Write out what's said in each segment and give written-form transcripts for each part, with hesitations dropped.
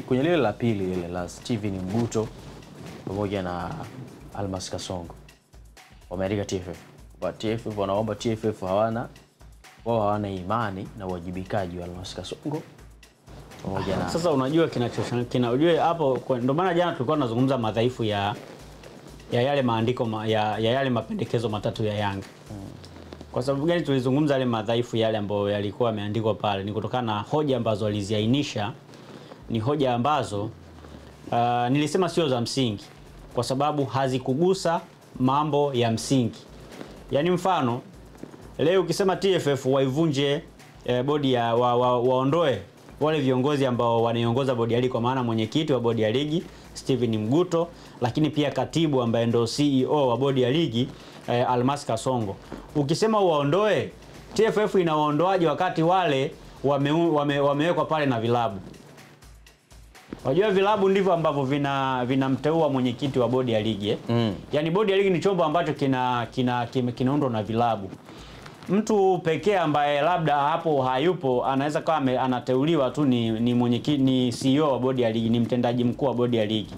Kwenye lile la pili lile la Steven Mguto pamoja na Almas Kasongo wameandika TFF. But TFF wanaomba TFF hawana imani na uwajibikaji wa Almas Kasongo pamoja na sasa unajua unajua hapo ndio maana jana tulikuwa tunazungumza madhaifu ya yale maandiko ya yale mapendekezo matatu ya Yanga. Kwa sababu gani tulizungumza yale madhaifu yale ambayo yalikuwa yameandikwa pale? Ni kutokana na hoja ambazo waliziainisha, ni hoja ambazo nilisema sio za msingi kwa sababu hazikugusa mambo ya msingi. Yaani mfano leo ukisema TFF waivunje bodi ya waondoe wale viongozi ambao wanaiongoza bodi ya ligi, kwa maana mwenyekiti wa bodi ya ligi Steven Mguto, lakini pia katibu ambaye ndo CEO wa bodi ya ligi Almas Kasongo. Ukisema waondoe, TFF inawaondoaje wakati wale wamewekwa pale na vilabu? Wajua vilabu ndivyo ambavyo vinamteua mwenyekiti wa bodi ya ligi Yaani bodi ya ligi ni chombo ambacho kinaundwa na vilabu. Mtu pekee ambaye labda hapo hayupo anaweza kama anateuliwa tu ni mwenyekiti, ni CEO wa bodi ya ligi, ni mtendaji mkuu wa bodi ya ligi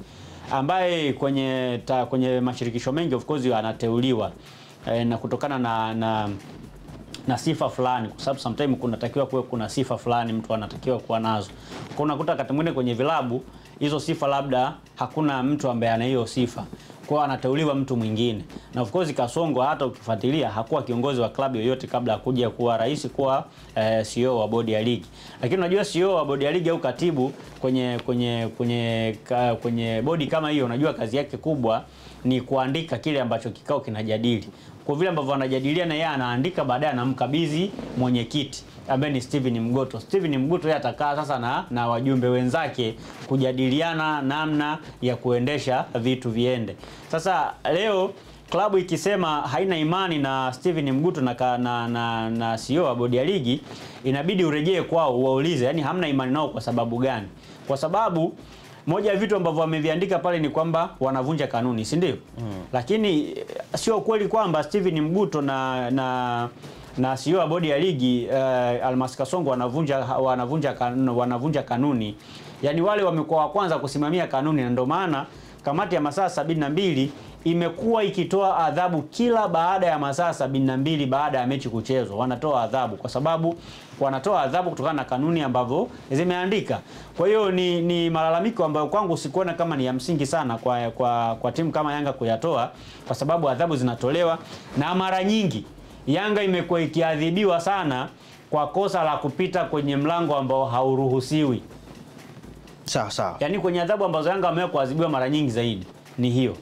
ambaye kwenye mashirikisho mengi of course anateuliwa na kutokana na sifa fulani, kwa sababu sometimes kunatakiwa kuwe kuna sifa fulani mtu anatakiwa kuwa nazo. Kwa unakuta wakati mwingine kwenye vilabu hizo sifa labda hakuna mtu ambaye ana hiyo sifa, kwa anateuliwa mtu mwingine. Na of course Kasongo hata ukifuatilia hakuwa kiongozi wa klabu yoyote kabla kuja kuwa rais, kuwa CEO wa bodi ya ligi. Lakini unajua CEO wa bodi ya ligi au katibu kwenye bodi kama hiyo, unajua kazi yake kubwa ni kuandika kile ambacho kikao kinajadili. Kwa vile ambavyo wanajadilia na yeye anaandika, baadaye anamkabidhi mwenyekiti ambaye ni Steven Mguto. Steven Mguto yeye atakaa sasa na wajumbe wenzake kujadiliana namna ya kuendesha vitu viende. Sasa leo klabu ikisema haina imani na Steven Mguto na CEO wa bodi ya ligi, inabidi urejee kwao uwaulize, yani hamna imani nao kwa sababu gani? Kwa sababu moja ya vitu ambavyo wameviandika pale ni kwamba wanavunja kanuni, si ndio? Lakini sio kweli kwamba Steven Mguto na CEO wa bodi ya ligi Almas Kasongo wanavunja kanuni. Yaani wale wamekuwa wa kwanza kusimamia kanuni, na ndio maana kamati ya masaa 72 imekuwa ikitoa adhabu kila baada ya masaa 72 baada ya mechi kuchezwa. Wanatoa adhabu kwa sababu wanatoa adhabu kutokana na kanuni ambavyo zimeandika. Kwa hiyo ni malalamiko ambayo kwangu sikuona kama ni ya msingi sana kwa timu kama Yanga kuyatoa, kwa sababu adhabu zinatolewa na mara nyingi Yanga imekuwa ikiadhibiwa sana kwa kosa la kupita kwenye mlango ambao hauruhusiwi. sawa. Yaani kwenye adhabu ambazo Yanga wamewekwa kuadhibiwa mara nyingi zaidi ni hiyo.